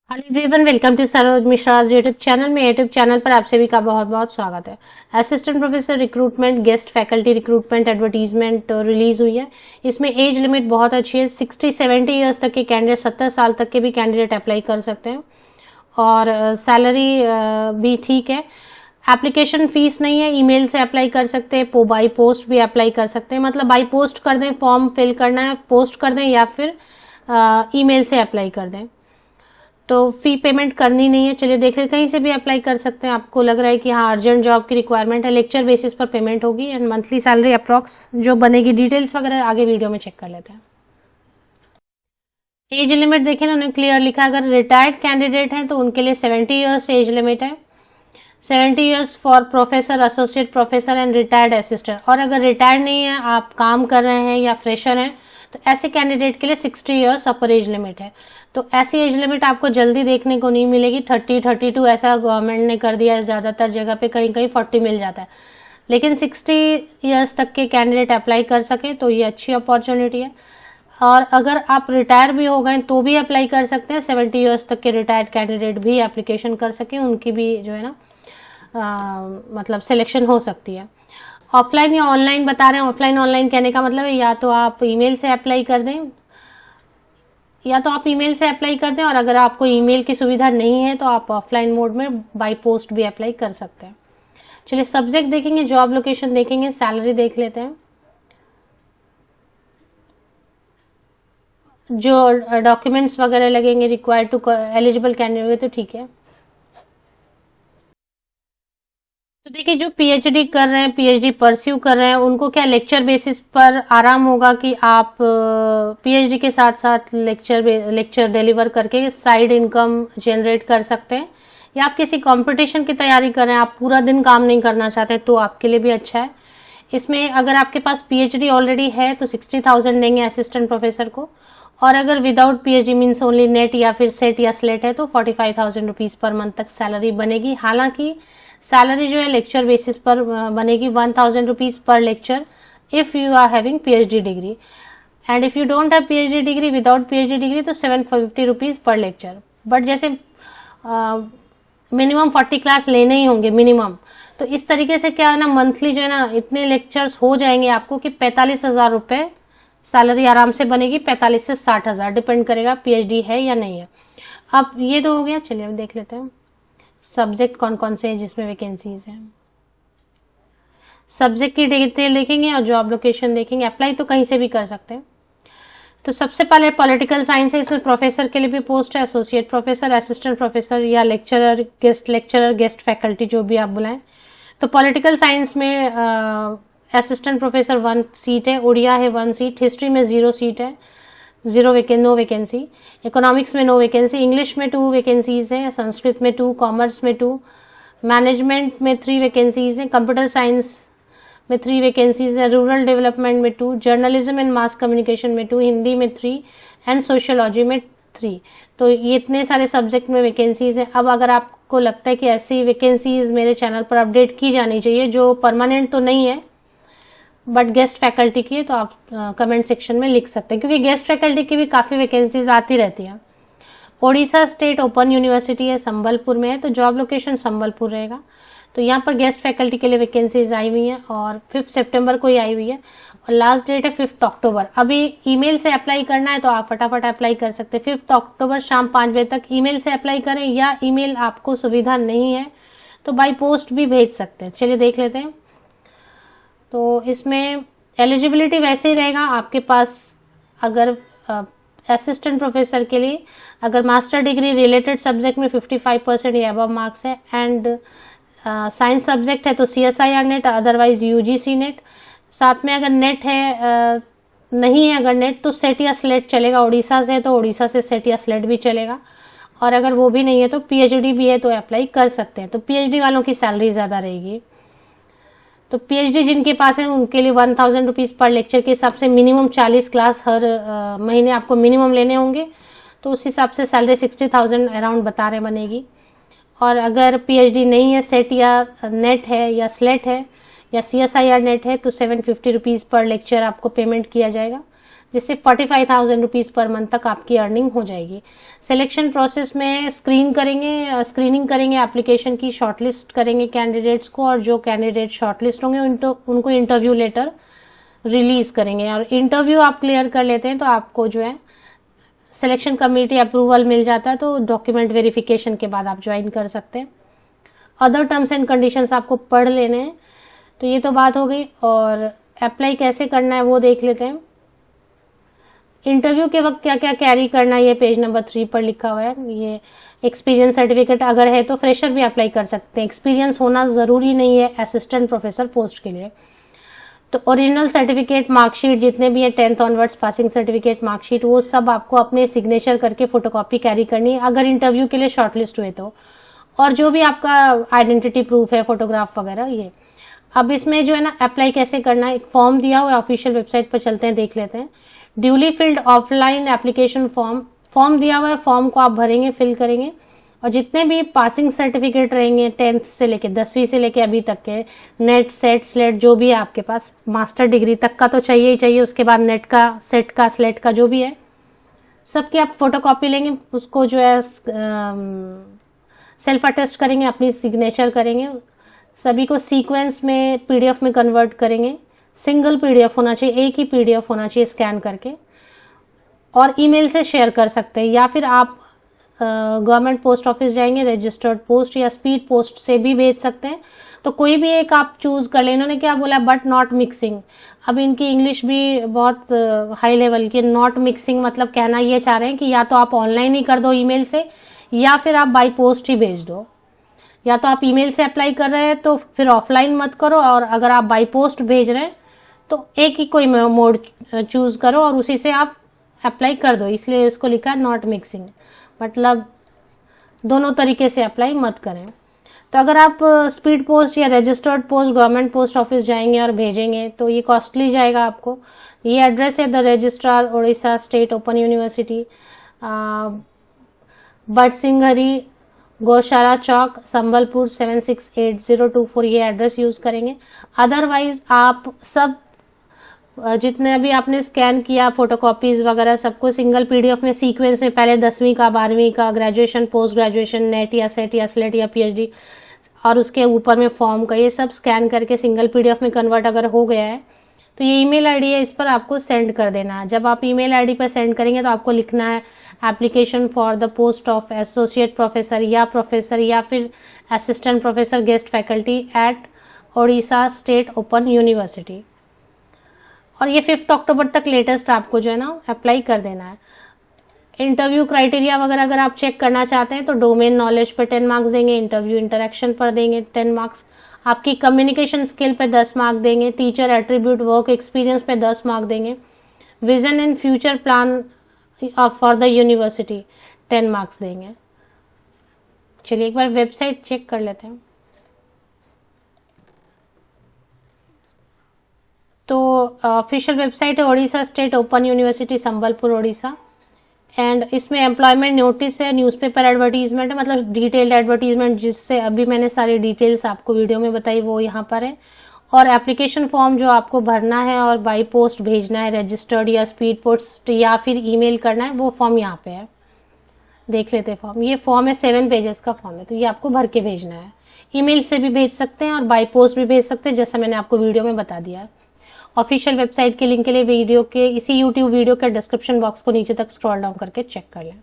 Hello everyone, welcome to Saroj Mishra YouTube channel में। YouTube channel पर आप सभी का बहुत बहुत स्वागत है। Assistant professor recruitment, guest faculty recruitment advertisement release हुई है। इसमें एज लिमिट बहुत अच्छी है। 60-70 ईयर्स तक के कैंडिडेट, 70 साल तक के भी कैंडिडेट अप्लाई कर सकते हैं और सैलरी भी ठीक है। एप्लीकेशन फीस नहीं है, ईमेल से अप्लाई कर सकते हैं, बाई पोस्ट भी अप्लाई कर सकते हैं। मतलब बाई पोस्ट कर दें, फॉर्म फिल करना है पोस्ट कर दें या फिर ईमेल से अप्लाई कर दें, तो फी पेमेंट करनी नहीं है। चलिए देख लेते, कहीं से भी अप्लाई कर सकते हैं। आपको लग रहा है कि हाँ अर्जेंट जॉब की रिक्वायरमेंट है, लेक्चर बेसिस पर पेमेंट होगी एंड मंथली सैलरी अप्रॉक्स जो बनेगी, डिटेल्स वगैरह आगे वीडियो में चेक कर लेते हैं। एज लिमिट देखिए ना, उन्होंने क्लियर लिखा, अगर रिटायर्ड कैंडिडेट हैं तो उनके लिए 70 ईयर्स एज लिमिट है। 70 years for professor, associate professor and retired assistant. और अगर रिटायर्ड नहीं है, आप काम कर रहे हैं या फ्रेशर हैं, तो ऐसे कैंडिडेट के लिए 60 ईयर्स अपर एज लिमिट है। तो ऐसी एज लिमिट आपको जल्दी देखने को नहीं मिलेगी। 30-32 ऐसा गवर्नमेंट ने कर दिया है, ज्यादातर जगह पे कहीं कहीं 40 मिल जाता है, लेकिन 60 ईयर्स तक के कैंडिडेट अप्लाई कर सके तो ये अच्छी अपॉर्चुनिटी है। और अगर आप रिटायर भी हो गए तो भी अप्लाई कर सकते हैं। 70 ईयर्स तक के रिटायर्ड कैंडिडेट भी एप्लीकेशन कर सके, उनकी भी जो है ना मतलब सिलेक्शन हो सकती है। ऑफलाइन या ऑनलाइन बता रहे हैं। ऑफलाइन ऑनलाइन कहने का मतलब है या तो आप ईमेल से अप्लाई कर दें, और अगर आपको ईमेल की सुविधा नहीं है तो आप ऑफलाइन मोड में बाय पोस्ट भी अप्लाई कर सकते हैं। चलिए सब्जेक्ट देखेंगे, जॉब लोकेशन देखेंगे, सैलरी देख लेते हैं। जो डॉक्यूमेंट्स वगैरह लगेंगे रिक्वायर्ड टू एलिजिबल कैंडिडेट, तो ठीक है। तो देखिए जो पीएचडी कर रहे हैं, पीएचडी परस्यू कर रहे हैं, उनको क्या लेक्चर बेसिस पर आराम होगा कि आप पीएचडी के साथ साथ लेक्चर डिलीवर करके साइड इनकम जनरेट कर सकते हैं। या आप किसी कंपटीशन की तैयारी कर रहे हैं, आप पूरा दिन काम नहीं करना चाहते, तो आपके लिए भी अच्छा है। इसमें अगर आपके पास पीएचडी ऑलरेडी है तो 60,000 देंगे असिस्टेंट प्रोफेसर को, और अगर without PhD means only net या फिर सेट या स्लेट है तो 45,000 रुपीज पर मंथ तक सैलरी बनेगी। हालांकि सैलरी जो है लेक्चर बेसिस पर बनेगी, 1,000 रुपीज पर lecture if you are having PhD degree, and if you don't have PhD degree, without PhD degree तो 750 रुपीज पर लेक्चर। बट जैसे मिनिमम 40 क्लास लेने ही होंगे मिनिमम, तो इस तरीके से क्या है ना, मंथली जो है ना इतने लेक्चर्स हो जाएंगे आपको कि 45,000 रुपए सैलरी आराम से बनेगी। 45 से 60,000 डिपेंड करेगा पीएचडी है या नहीं है। अब ये तो हो गया। चलिए अब देख लेते हैं सब्जेक्ट कौन कौन से हैं जिसमें वैकेंसीज हैं। सब्जेक्ट की डिटेल देखेंगे और जॉब लोकेशन देखेंगे। अप्लाई तो कहीं से भी कर सकते हैं। तो सबसे पहले पॉलिटिकल साइंस है, इसमें प्रोफेसर के लिए भी पोस्ट है, एसोसिएट प्रोफेसर, असिस्टेंट प्रोफेसर या लेक्चरर, गेस्ट फैकल्टी जो भी आप बुलाएं। तो पॉलिटिकल साइंस में असिस्टेंट प्रोफेसर 1 सीट है, उड़िया है 1 सीट, हिस्ट्री में 0 सीट है, नो वैकेंसी, इकोनॉमिक्स में नो वैकेंसी, इंग्लिश में 2 वैकेंसीज हैं, संस्कृत में 2, कॉमर्स में 2, मैनेजमेंट में 3 वैकेंसीज हैं, कंप्यूटर साइंस में 3 वैकेंसीज है, रूरल डेवलपमेंट में 2, जर्नलिज्म एंड मास कम्युनिकेशन में 2, हिंदी में 3 एंड सोशियोलॉजी में 3। तो ये इतने सारे सब्जेक्ट में वैकेंसीज हैं। अब अगर आपको लगता है कि ऐसी वैकेंसीज मेरे चैनल पर अपडेट की जानी चाहिए जो परमानेंट तो नहीं है बट गेस्ट फैकल्टी की है, तो आप कमेंट सेक्शन में लिख सकते हैं, क्योंकि गेस्ट फैकल्टी की भी काफी वैकेंसीज आती रहती है। ओडिशा स्टेट ओपन यूनिवर्सिटी है, संबलपुर में है, तो जॉब लोकेशन संबलपुर रहेगा। तो यहाँ पर गेस्ट फैकल्टी के लिए वैकेंसीज आई हुई हैं और 5 सितंबर को ही आई हुई है और लास्ट डेट है 5 अक्टूबर। अभी ईमेल से अप्लाई करना है तो आप फटाफट अप्लाई कर सकते हैं। 5 अक्टूबर शाम 5 बजे तक ईमेल से अप्लाई करें, या ईमेल आपको सुविधा नहीं है तो बाई पोस्ट भी भेज सकते हैं। चलिए देख लेते हैं। तो इसमें एलिजिबिलिटी वैसे ही रहेगा आपके पास। अगर असिस्टेंट प्रोफेसर के लिए अगर मास्टर डिग्री रिलेटेड सब्जेक्ट में 55% या अबव मार्क्स है, एंड साइंस सब्जेक्ट है तो CSIR net, otherwise UGC net. साथ में अगर नेट है नहीं है अगर नेट तो सेट या स्लेट चलेगा। उड़ीसा से है तो उड़ीसा से सेट या स्लेट भी चलेगा, और अगर वो भी नहीं है तो पीएचडी भी है तो अप्लाई कर सकते हैं। तो पीएचडी वालों की सैलरी ज्यादा रहेगी। तो पीएचडी जिनके पास है उनके लिए 1,000 रुपीज पर लेक्चर के हिसाब से मिनिमम 40 क्लास हर महीने आपको मिनिमम लेने होंगे, तो उस हिसाब से सैलरी 60,000 अराउंड बता रहे बनेगी। और अगर पीएचडी नहीं है, सेट या नेट है या स्लेट है या CSIR नेट है तो 750 रुपीज पर लेक्चर आपको पेमेंट किया जाएगा। जिससे 45,000 रुपीज़ पर मंथ तक आपकी अर्निंग हो जाएगी। सिलेक्शन प्रोसेस में स्क्रीनिंग करेंगे एप्लीकेशन की, शॉर्टलिस्ट करेंगे कैंडिडेट्स को, और जो कैंडिडेट शॉर्टलिस्ट होंगे उनको इंटरव्यू लेटर रिलीज करेंगे। और इंटरव्यू आप क्लियर कर लेते हैं तो आपको जो है सिलेक्शन कमेटी अप्रूवल मिल जाता है, तो डॉक्यूमेंट वेरिफिकेशन के बाद आप ज्वाइन कर सकते हैं। अदर टर्म्स एंड कंडीशंस आपको पढ़ लेने हैं। तो ये तो बात हो गई, और अप्लाई कैसे करना है वो देख लेते हैं। इंटरव्यू के वक्त क्या क्या कैरी करना है, ये पेज नंबर 3 पर लिखा हुआ है। ये एक्सपीरियंस सर्टिफिकेट अगर है तो फ्रेशर भी अप्लाई कर सकते हैं, एक्सपीरियंस होना जरूरी नहीं है असिस्टेंट प्रोफेसर पोस्ट के लिए। तो ओरिजिनल सर्टिफिकेट, मार्कशीट जितने भी है 10th onwards passing certificate, marksheet, वो सब आपको अपने सिग्नेचर करके फोटोकॉपी कैरी करनी है अगर इंटरव्यू के लिए शॉर्टलिस्ट हुए तो। और जो भी आपका आइडेंटिटी प्रूफ है, फोटोग्राफ वगैरह, ये। अब इसमें जो है ना अप्लाई कैसे करना है, एक फॉर्म दिया हुआ है, ऑफिशियल वेबसाइट पर चलते हैं, देख लेते हैं। Duly field offline application form दिया हुआ है, फॉर्म को आप भरेंगे, फिल करेंगे, और जितने भी पासिंग सर्टिफिकेट रहेंगे 10th से लेके 10वीं से लेके अभी तक के, नेट, सेट, स्लेट, जो भी है आपके पास, मास्टर डिग्री तक का तो चाहिए ही चाहिए, उसके बाद नेट का, सेट का, स्लेट का, जो भी है सबकी आप फोटोकॉपी लेंगे, उसको जो है सेल्फ अटेस्ट करेंगे, अपनी सिग्नेचर करेंगे, सभी को सीक्वेंस में पीडीएफ में कन्वर्ट करेंगे। सिंगल पीडीएफ होना चाहिए, एक ही पीडीएफ होना चाहिए स्कैन करके, और ईमेल से शेयर कर सकते हैं, या फिर आप गवर्नमेंट पोस्ट ऑफिस जाएंगे, रजिस्टर्ड पोस्ट या स्पीड पोस्ट से भी भेज सकते हैं। तो कोई भी एक आप चूज कर लें। इन्होंने क्या बोला, बट नॉट मिक्सिंग। अब इनकी इंग्लिश भी बहुत हाई लेवल की, नॉट मिक्सिंग मतलब कहना ये चाह रहे हैं कि या तो आप ऑनलाइन ही कर दो ईमेल से, या फिर आप बाई पोस्ट ही भेज दो। या तो आप ईमेल से अप्लाई कर रहे हैं तो फिर ऑफलाइन मत करो, और अगर आप बाई पोस्ट भेज रहे हैं तो एक ही कोई मोड चूज करो और उसी से आप अप्लाई कर दो, इसलिए इसको लिखा है नॉट मिक्सिंग, मतलब दोनों तरीके से अप्लाई मत करें। तो अगर आप स्पीड पोस्ट या registered post government post office जाएंगे और भेजेंगे तो ये कॉस्टली जाएगा आपको। ये एड्रेस है the registrar Orissa state open university, Batsinghari, Gaushala Chowk, Sambalpur 768024, ये एड्रेस यूज करेंगे। अदरवाइज आप सब जितने भी आपने स्कैन किया फोटोकॉपीज वगैरह सबको सिंगल पीडीएफ में सीक्वेंस में, पहले 10वीं का, 12वीं का, ग्रेजुएशन, पोस्ट ग्रेजुएशन, नेट या सेट या स्लेट या पीएचडी, और उसके ऊपर में फॉर्म का, ये सब स्कैन करके सिंगल पीडीएफ में कन्वर्ट अगर हो गया है तो ये ईमेल आईडी है, इस पर आपको सेंड कर देना है। जब आप ईमेल आईडी पर सेंड करेंगे तो आपको लिखना है application for the post of associate professor या फिर assistant professor guest faculty at Orissa state open university, और ये 5 अक्टूबर तक लेटेस्ट आपको जो है ना अप्लाई कर देना है। इंटरव्यू क्राइटेरिया वगैरह अगर आप चेक करना चाहते हैं तो डोमेन नॉलेज पर 10 मार्क्स देंगे, इंटरव्यू इंटरेक्शन पर देंगे 10 मार्क्स, आपकी कम्युनिकेशन स्किल पे 10 मार्क देंगे, टीचर एट्रीब्यूट वर्क एक्सपीरियंस पे 10 मार्क देंगे, vision and future plan for the university 10 marks देंगे। चलिए एक बार वेबसाइट चेक कर लेते हैं। तो ऑफिशियल वेबसाइट है Orissa state open university Sambalpur Orissa, and इसमें एम्प्लॉयमेंट नोटिस है, न्यूज़पेपर एडवर्टीजमेंट है, मतलब डिटेल्ड एडवर्टीजमेंट, जिससे अभी मैंने सारी डिटेल्स आपको वीडियो में बताई वो यहाँ पर है, और एप्लीकेशन फॉर्म जो आपको भरना है और बाई पोस्ट भेजना है, रजिस्टर्ड या स्पीड पोस्ट या फिर ईमेल करना है, वो फॉर्म यहाँ पे है। देख लेते हैं फॉर्म। ये फॉर्म है 7 पेजेस का फॉर्म है, तो ये आपको भर के भेजना है। ईमेल से भी भेज सकते हैं और बाई पोस्ट भी भेज सकते हैं, जैसा मैंने आपको वीडियो में बता दिया है। ऑफिशियल वेबसाइट के लिंक के लिए वीडियो के इसी यूट्यूब वीडियो के डिस्क्रिप्शन बॉक्स को नीचे तक स्क्रॉल डाउन करके चेक कर लें।